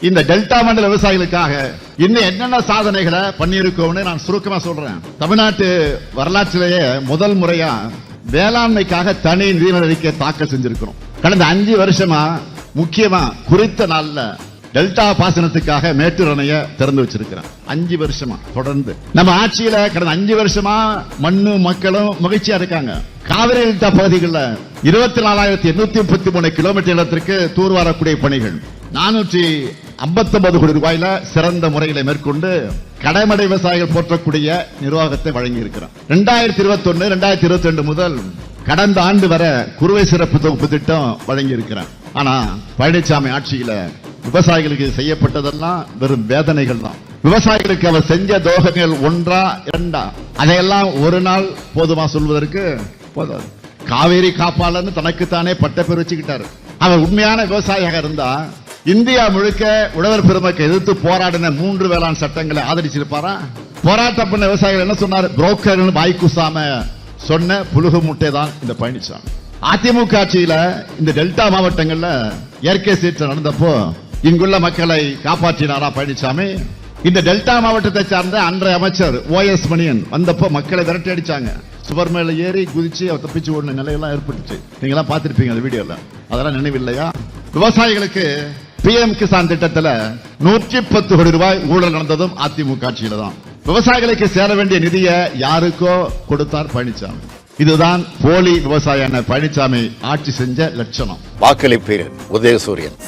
இந்த டெல்டா மண்டல விவசாயிகளுக்காக இன்னும் என்னென்ன சாதனைகளை பண்ணியிருக்கோம்னு நான் சுருக்கமா சொல்றேன். தமிழ்நாட்டு வரலாற்றிலேயே முதல் முறையா வேளாண்மைக்காக தனி நிதி அறிக்கை தாக்கல் செஞ்சிருக்கிறோம். கடந்த 5 வருஷமா முக்கியமா குறித்த நாள்ல டெல்டா பாசனத்துக்காக மேட்டூர் அணையை திறந்து வச்சிருக்கிறேன். 5 வருஷமா தொடர்ந்து நம்ம ஆட்சியில கடந்த 5 வருஷமா மண்ணும் மக்களும் மகிழ்ச்சியா இருக்காங்க. காவிரி டெல்டா பகுதிகளில் 24,833 கிலோமீட்டர் நிலத்திற்கு தூர்வாரக்கூடிய பணிகள் 459 கோடி ரூபாயில சிறந்த முறைகளை மேற்கொண்டு கடைமடை விவசாயிகள் போற்றக்கூடிய நிர்வாகத்தை வழங்கி இருக்கிறோம். 2021 2022 முதல் கடந்த ஆண்டு வரை குறுவை சிறப்பு தொகுப்பு திட்டம் வழங்கி இருக்கிறார். ஆனா பழனிசாமி ஆட்சியில விவசாயிகளுக்கு செய்யப்பட்டதெல்லாம் வெறும் வேதனைகள் தான். விவசாயிகளுக்கு அவர் செஞ்ச துரோகங்கள் 1 2 அதையெல்லாம் ஒரு நாள் போதுமா சொல்வதற்கு போதாது. காவேரி காப்பாளர்னு தனக்குத்தானே பட்டப்பேர் வச்சுக்கிட்டாரு. அவர் உண்மையான விவசாயியாக இருந்தா இந்தியா முழுக்க உழவர் பெருமக்களை எதிர்த்து போராடின 3 வேளாண் சட்டங்களை ஆதரிச்சிருப்பாரா? போராட்டம் பண்ண விவசாயிகள் என்ன சொன்னார்? புரோக்கர்கள் வாய்க்குசாம சொன்ன புழுகு முட்டை தான் இந்த பழனிசாமி. அதிமுக ஆட்சியில இந்த டெல்டா மாவட்டங்கள்ல இயற்கை சீற்றம் நடந்தப்போ இங்குள்ள மக்களை காப்பாற்றினாரா பழனிசாமி? இந்த டெல்டா மாவட்டத்தை சார்ந்த அன்றைய அமைச்சர் OS மணியன் வந்தப்போ மக்களை விரட்டி அடிச்சாங்க. சுவர் மேல ஏறி குதிச்சு அவர் தப்பிச்சு ஓடின நிலையெல்லாம் ஏற்பட்டுச்சு. நீங்க எல்லாம் பார்த்திருப்பீங்க அந்த வீடியோல. அதெல்லாம் நினைவில்லையா? விவசாயிகளுக்கு PM கிசான் திட்டத்துல 110 கோடி ரூபாய் ஊழல் நடந்ததும் அதிமுக ஆட்சியில தான். விவசாயிகளுக்கு சேர வேண்டிய நிதியை யாருக்கோ கொடுத்தார் பழனிசாமி. இதுதான் போலி விவசாய பழனிசாமி ஆட்சி செஞ்ச லட்சணம். வாக்களிப்பீர் உதயசூரியன்.